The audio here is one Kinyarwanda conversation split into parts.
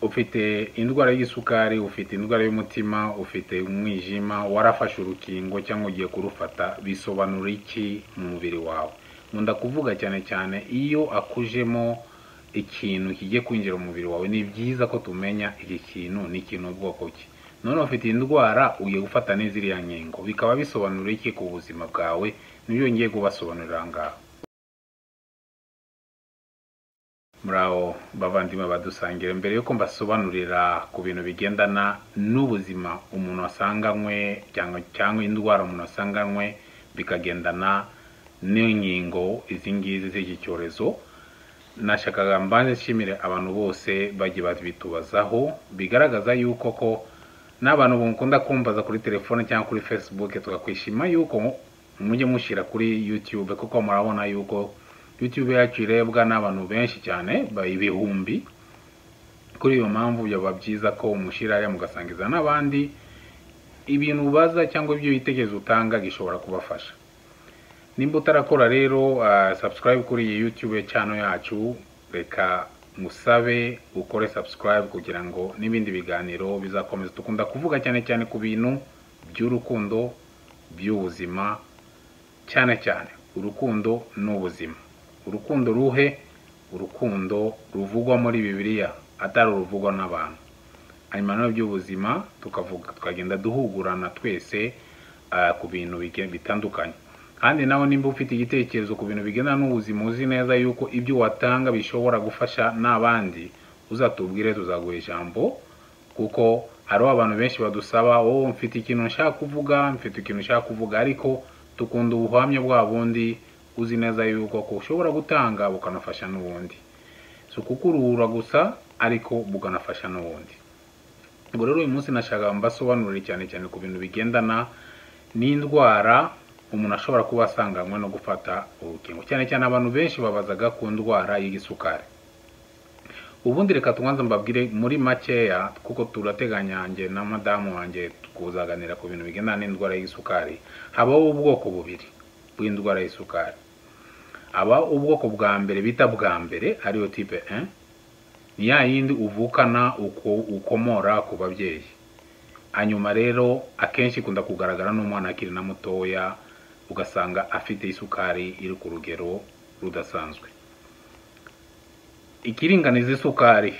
ufite indwara y'isukari, ufite indwara y'umutima, ufite umwijima, warafashe urukingo cyangwa ugiye kurufata, bisobanura iki mu mubiri wawe? Nkunda kuvuga cyane cyane iyo akujemo ikintu kigiye kwinjira mu mubiri wawe, ni byiza ko tumenya iki kintu ni ikintu bwoko ki. None ufite indwara ugiye gufata n'iziriya nkingo, bikaba bisobanura iki ku buzima bwawe? Nibyo ngiye kubasobanurira ngaho. Muraho bavandimwe badusangira, mbere yuko mbasobanurira ku bintu bigendana n'ubuzima umuntu asanganywe cyangwa indwara umuntu asanganywe bikagendana n'inkingo izi ngizi z'iki cyorezo, nashakaga mbanze nshimire abantu bose bagiye babitubazaho, bigaragaza yuko ko n'abantu mukunda kumbaza kuri telefone cyangwa kuri Facebook, tukakwishima yuko mujye mushira kuri YouTube, kuko murabona yuko YouTube yacu irebwa n'abantu benshi cyane ibihumbi. Kuri iyo mpamvu byaba byiza ko mushira ya mugasangiza n'abandi ibintu ubaza cyangwa ibyo bitekerezo utanga gishobora kubafasha. Nimba utarakora rero subscribe kuri iyi YouTube channel yacu, reka musabe ukore subscribe kugira ngo n'ibindi biganiro bizakomeza. Tukunda kuvuga cyane cyane ku bintu by'urukundo, by'ubuzima, cyane cyane urukundo n'ubuzima. Urukundo ruhe? Urukundo ruvugwa muri Bibiliya, atari uruvugwa n'abantu. Hanyuma no by'ubuzima tukagenda duhugurana twese ku bintu bitandukanye. Kandi nawe nimba ufite igitekerezo ku bintu bigendana n'ubuzima, uzi neza yuko ibyo watanga bishobora gufasha n'abandi, uzatubwire tuzaguha ijambo, kuko hariho abantu benshi badusaba mfite ikintu nshaka kuvuga, ariko tukunda ubuhamya bwa bundi uzi neza yuko ko ushobora gutanga bukanafasha n'ubundi. So kukurura gusa ariko bukanafasha n'ubundi. Ubwo rero uyu munsi nashaka mbasobanurira cyane cyane ku bintu bigendana n'indwara umuntu ashobora kuba asanganywe no gufata urukingo. Cyane cyane abantu benshi babazaga ku ndwara y'igisukari. Ubundi reka tubanze mbabwire muri makeya, kuko turateganya nge na madamu wanjye kuzaganira ku bintu bigendana n'indwara y'igisukari. Habaho ubwoko bubiri bw'indwara y'isukari. Aba ubwoko bwa mbere bita bwa mbere ariyo type 1, ni ya yindi uvukana ukomora ku babyeyi. Hanyuma rero akenshi kunda kugaragara n'umwana akiri na mutoya, ugasanga afite isukari iri ku rugero rudasanzwe. Ikiringaniza isukari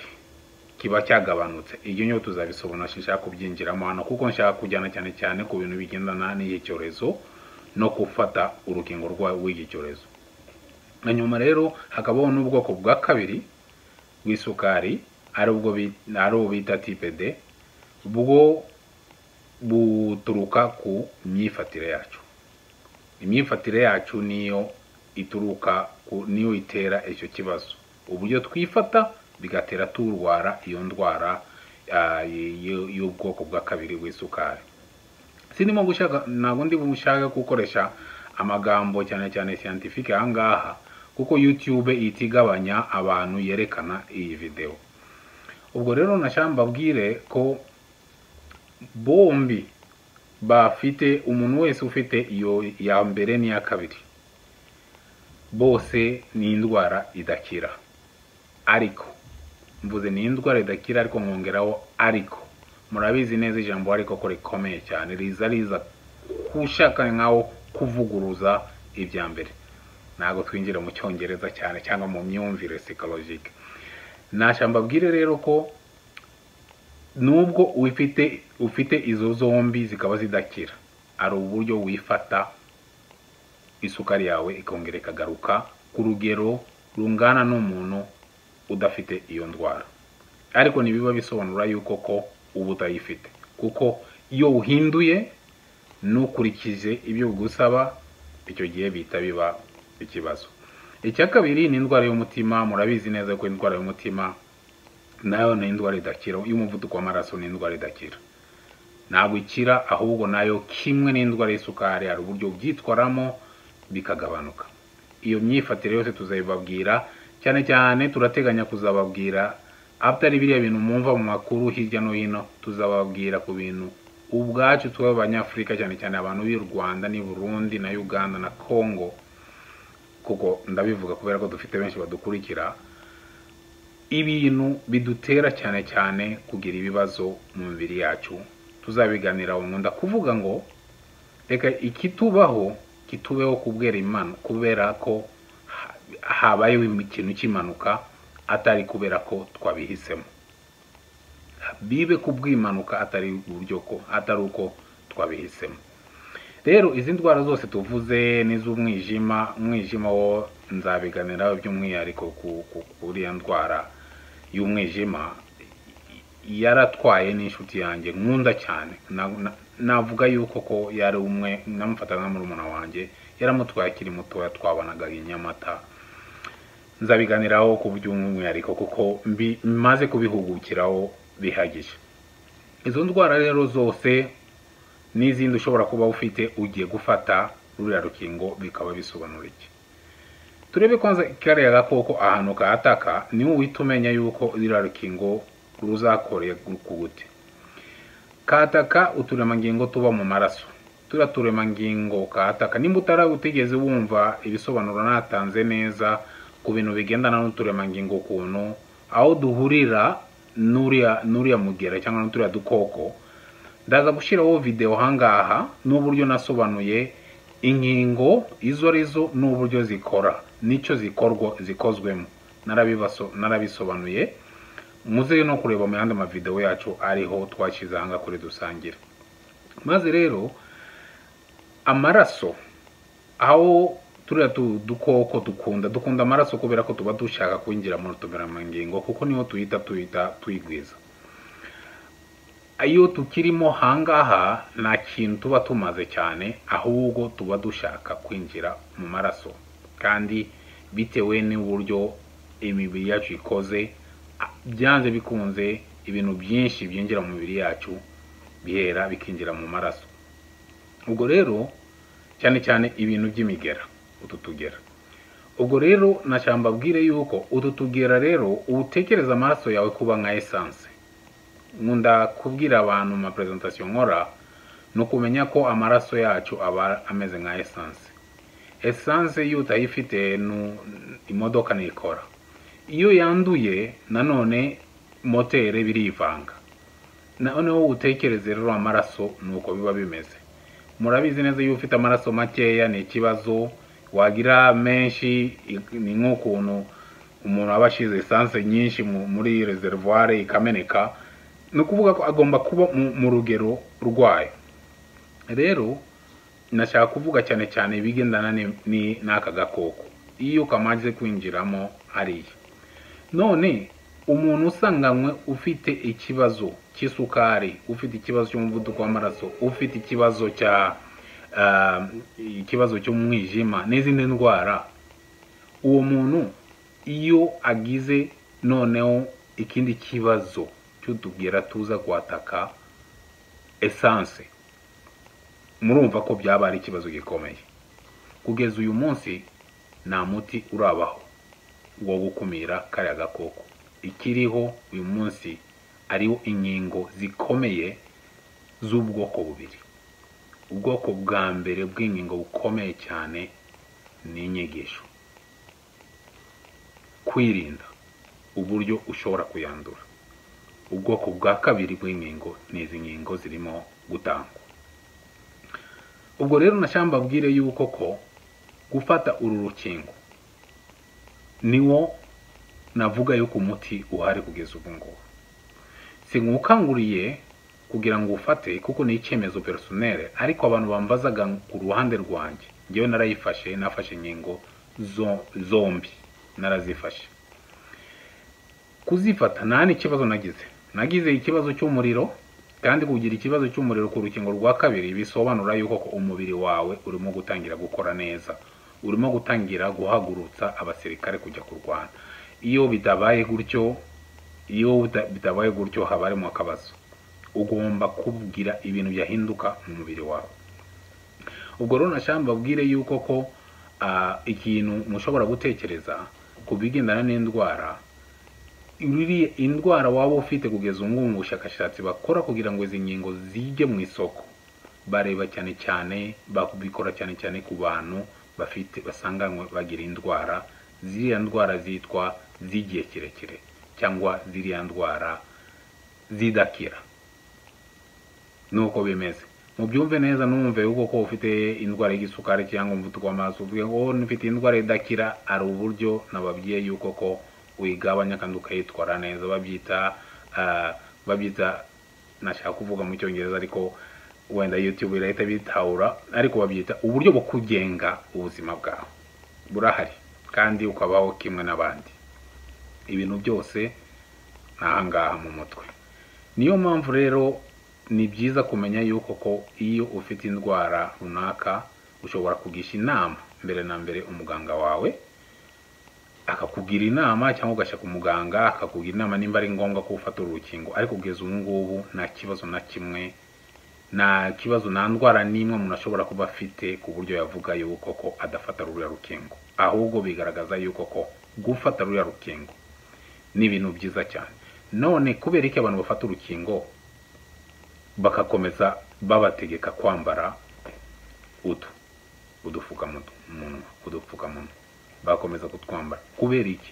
kiba cyagabanutse. Iyo nyo tuzabisobona, nshaka kubyinjiramo hano kuko nshaka kujyana cyane cyane ku bintu bigendana n'iki cyorezo no gufata urukingo rw'iki cyorezo. Hanyuma rero hakabaho n'ubwoko bwa kabiri bw'isukari, ari ubwo bita type D, bwo buturuka ku myifatire yacu. Imyifatire yacu niyo niyo itera icyo kibazo. Uburyo twifata bigatera turwara iyo ndwara y'ubwoko bwa kabiri bw'isukari. Sinimo gushaka, ntabwo ndi bushaka gukoresha amagambo cyane cyane scientifique ahangaha, kuko YouTube itigabanya abantu yerekana iyi video. Ubwo rero nashaka mbabwire ko bombi bafite, umuntu wese ufite iyo ya mbere n'iya kabiri, bose ni indwara idakira. Ariko mvuze ni indwara idakira, ariko nkongeraho ariko. Murabizi neza ijambo ariko ko rikomeye cyane, riza kushaka nkaho kuvuguruza ibya mbere. Ntago twinjira mu cyongereza cyane cyangwa mu myumvire psychologique. Nashambabwire rero ko nubwo ufite izo zombi zikaba zidakira, ari uburyo wifata isukari yawe ikongera ikagaruka ku rugero rungana n'umuntu udafite iyo ndwara. Ariko nibiba bisobanura yuko ko ubu utayifite, kuko iyo uhinduye n'ukurikije ibyo gusaba, icyo gihe bita biba ikibazo. Icya kabiri ni indwara y'umutima. Murabizi neza ko indwara y'umutima nayo ni indwara idakira. Y'umuvuduko w'amaraso ni indwara idakira, ntabwo ikira, ahubwo nayo kimwe n'indwara y'isukari hari uburyo byitwaramo bikagabanuka. Iyo myifatire yose tuzabibabwira, cyane cyane turateganya kuzababwira after biriya bintu mumva mu makuru hirya no hino, tuzababwira ku bintu ubwacu twe abanyafrika, cyane cyane abantu b'u Rwanda ni Burundi na Uganda na Congo, kuko ndabivuga kubera ko dufite benshi badukurikira. ibintu bidutera cyane cyane kugira ibibazo mu mibiri yacu tuzabiganiraho. Nkunda kuvuga ngo reka ikitubaho kitubeho kubera ko habayeho ikintu cy'impanuka atari kubera ko twabihisemo. Bibe kubw'impanuka atari uko twabihisemo. Rero izi ndwara zose tuvuze n'iz'umwijima, umwijima wo nzabiganiraho by'umwihariko kuri ya ndwara y'umwijima yaratwaye n'inshuti yanjye nkunda cyane. Navuga yuko ko yari umwe namufataga nka murumuna wanjye, yaramutwaye akiri mutoya, twabanaga i Nyamata. Nzabiganiraho ku by'umwihariko kuko maze kubihugukiraho bihagije. Izo ndwara rero zose n'izindi ushobora kuba ufite ugiye gufata ruriya rukingo bikaba bisobanura iki. Turebe kwanza kariya gakoko ahantu kahataka, niwo uhita umenya yuko ruriya rukingo ruzakoreye gute. Kataka uturemangingo tuba mu maraso. Turiya turemangingo kataka, nimba utigeze wumva ibisobanuro natanze neza ku bintu bigendana n'uturemangingo ukuntu aho duhurira n'uriya mugera cyangwa n'uturiya dukoko, ndaza gushyiraho video hangaha n'uburyo nasobanuye inkingo izo arizo n'uburyo zikora n'icyo zikozwemo. Narabisobanuye, muze no kureba mu yandi mavideo yacu ariho twashyize hanga kuri dusangira. Maze rero amaraso, aho turiya dukoko dukunda amaraso kubera ko tuba dushaka kwinjira mu turemangingo kuko niho tuhita twigwiza. Iyo tukirimo hangaha nta kintu tuba tumaze cyane, ahubwo tuba dushaka kwinjira mu maraso, kandi bitewe n'uburyo imibiri yacu ikoze, byanze bikunze ibintu byinshi byinjira mu mibiri yacu bihera bikinjira mu maraso. Ubwo rero cyane cyane ibintu by'imigera, ututugera. Ubwo rero nashamba bwire yuko ututugera rero utekereza amaraso yawe kuba nka essence. Nkunda kubwira abantu mu presentation nkora no kumenya ko amaraso yacu aba ameze nka essence. Essence iyo utayifite imodoka nikora. Iyo yanduye nanone motere birivanga. Noneho utekereze rero amaraso nuko biba bimeze. Murabizi neza iyo ufite amaraso makeya ni ikibazo, wagira menshi ni nk'ukuntu umuntu aba ashize essence nyinshi muri reservoir ikameneka. Ni ukuvuga ko agomba kuba mu rugero rwayo. Rero nashaka kuvuga cyane cyane ibigendana n'aka gakoko iyo kamaze kwinjiramo hariya. None umuntu usanganywe ufite ikibazo cy'isukari, ufite ikibazo cy'umuvuduko w'amaraso, ufite ikibazo cy'umwijima n'izindi ndwara, uwo muntu iyo agize noneho ikindi kibazo cy'utugera tuza kwataka essence, murumva ko byaba ari ikibazo gikomeye. Kugeza uyu munsi nta muti urabaho wo gukumira kariya gakoko. Ikiriho uyu munsi ariho inkingo zikomeye z'ubwoko bubiri. Ubwoko bwa mbere bw'inkingo bukomeye cyane ni inyigisho, kwirinda uburyo ushobora kuyandura. Ubwoko bwa kabiri bw'inkingo ni izi nkingo zirimo gutangwa. Ubwo rero nashamba bwire yuko ko gufata uru rukingo niwo navuga yuko umuti uhari kugeza ubu ngubu. Sinkukanguriye kugira ngo ufate kuko ni icyemezo personnel, ariko abantu bambazaga ku ruhande rwanjye, ngewe narayifashe, nafashe inkingo zombi narazifashe. Kuzifata nta n'ikibazo nagize ikibazo cy'umuriro, kandi kugira ikibazo cy'umuriro ku rukingo rwa kabiri bisobanura yuko umubiri wawe urimo gutangira gukora neza, urimo gutangira guhagurutsa abasirikare kujya kurwana. Iyo bitabaye gutyo haba harimo akabazo. Ugomba kubwira ibintu byahinduka mu mubiri wawe. Ubwo rero nashamba bwire yuko ko ikintu mushobora gutekereza ku bigendana n'indwara, indwara waba ufite kugeza ubu mu bushakashatsi bakora kugira ngo izi nkingo zijye mu isoko, bareba cyane cyane, babikora cyane cyane ku bantu basanganywe bagira indwara, ziriya ndwara zitwa z'igihe kirekire cyangwa ziriya ndwara zidakira. Nuko bimeze. Mubyumve neza, numve yuko ko ufite indwara y'igisukari cyangwa umuvuduko w'amaraso, uvuge ngo nifite indwara idakira, ari uburyo nababwiye yuko ko uyigabanya kandi ukayitwara neza. Babyita nashaka kuvuga mu cyongereza ariko wenda YouTube irahita bitahura, ariko babyita uburyo bwo kugenga ubuzima bwawe. Burahari kandi ukabaho kimwe n'abandi. Ibintu byose nahangaha mu mutwe. Niyo mpamvu rero ni byiza kumenya yuko ko iyo ufite indwara runaka ushobora kugisha inama mbere na mbere umuganga wawe, akakugira inama, cyangwa ugashaka umuganga akakugira inama nimba ari ngombwa ko ufata urukingo. Ariko kugeza ubu ngubu nta kibazo na kimwe, nta ndwara n'imwe umuntu ashobora kuba afite ku buryo yavuga yuko ko adafata ruriya rukingo. Ahubwo bigaragaza yuko ko gufata ruriya rukingo ni ibintu byiza cyane. None kubera iki abantu bafata urukingo bakakomeza babategeka kwambara udupfukamunwa, bakomeza kutwambara? Kubera iki?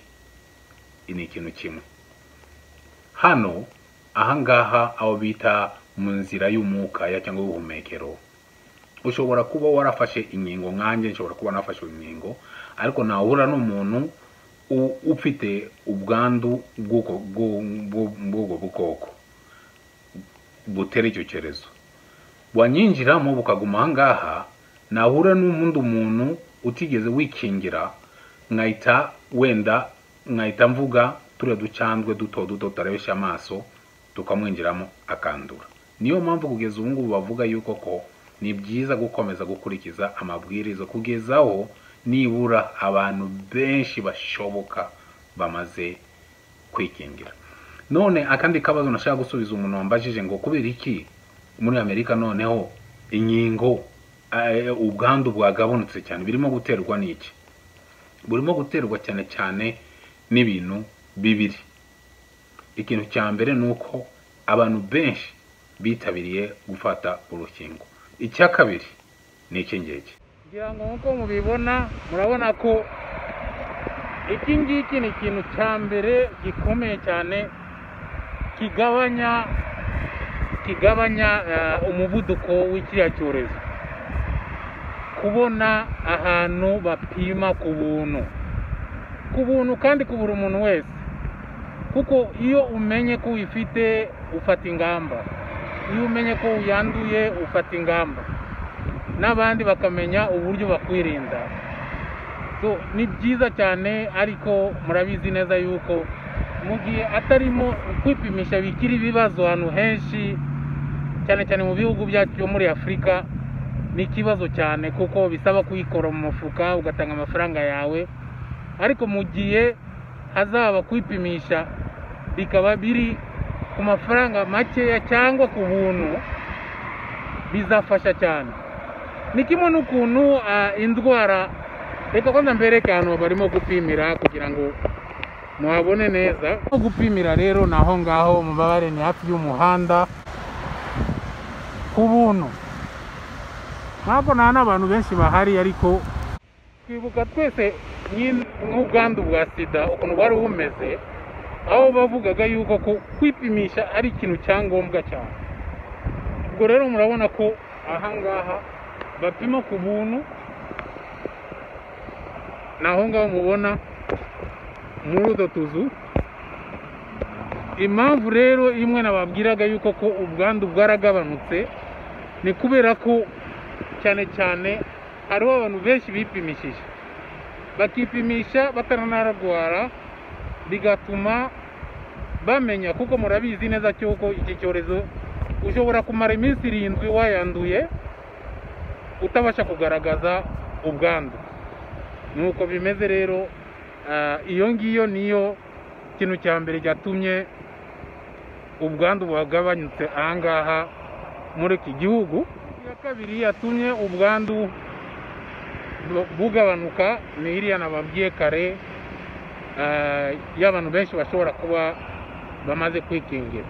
Ni ikintu kimwe. Hano ahangaha aho bita mu nzira y'umwuka cyangwa y'ubuhumekero, ushobora kuba warafashe inkingo. Nkanjye nshobora kuba nafashe inkingo, ariko nahura n'umuntu ufite ubwandu bw'ubwo bukoko butera icyo cyorezo, wanyinjiramo bukaguma ahangaha. Nahura n'undi muntu utigeze wikingira, nkahita mvuga turiya ducandwe duto tutarebesha amaso, tukamwinjiramo akandura. Niyo mpamvu kugeza ubu ngubu bavuga yuko ko ni byiza gukomeza gukurikiza amabwiriza kugezaho nibura abantu benshi bashoboka bamaze kwikingira. None akandi kabazo nashaka gusubiza umuntu wambajije ngo kubera iki muri Amerika noneho inkingo ubwandu bwagabonetse cyane, birimo guterwa n'iki? Burimo guterwa cyane cyane n'ibintu bibiri. Ikintu cya mbere nuko abantu benshi bitabiriye gufata urukingo. Icya kabiri ni iki ngiki, ngira ngo nkuko mubibona, murabona ko iki ngiki ni ikintu cya mbere gikomeye cyane kigabanya umuvuduko w'ikiriya cyorezo. Kubona ahantu bapima ku buntu kandi ku buri muntu wese, kuko iyo umenye ko uyifite ufata ingamba, iyo umenye ko uyanduye ufata ingamba, n'abandi bakamenya uburyo bakwirinda. So ni byiza cyane, ariko murabizi neza yuko mu gihe atarimo kwipimisha bikiri ibibazo ahantu henshi, cyane cyane mu bihugu byacu muri Afurika, ni ikibazo cyane kuko bisaba kuyikora mu mufuka ugatanga amafaranga yawe. Ariko mu gihe hazaba kwipimisha bikaba biri ku mafaranga makeya cyangwa ku buntu, bizafasha cyane. Ni kimwe n'ukuntu indwara, reka kwanza mbereke ahantu barimo gupimira kugira ngo muhabone neza. Gupimira rero naho ngaho mubabare ni hafi y'umuhanda ku buntu, ntabwo nta n'abantu benshi bahari. Ariko twibuka twese nk'ubwandu bwa sida ukuntu bwari bumeze, aho bavugaga yuko kwipimisha ari ikintu cyangombwa cyane. Ubwo rero murabona ko ahangaha bapima ku buntu, naho ngaho mubona muri udo tuzu. Impamvu rero imwe nababwiraga yuko ko ubwandu bwaragabanutse ni kubera ko cyane cyane hariho abantu benshi bipimishije, bakipimisha bataranarwara, bigatuma bamenya. Kuko murabizi neza cyuko iki cyorezo ushobora kumara iminsi 7 wayanduye utabasha kugaragaza ubwandu. Nuko bimeze rero, iyo ngiyo niyo kintu cya mbere cyatumye ubwandu bwagabanyutse ahangaha muri iki gihugu. Iya kabiri yatumye ubwandu bugabanuka ni iriya nababwiye kare, y'abantu benshi bashobora kuba bamaze kwikingira.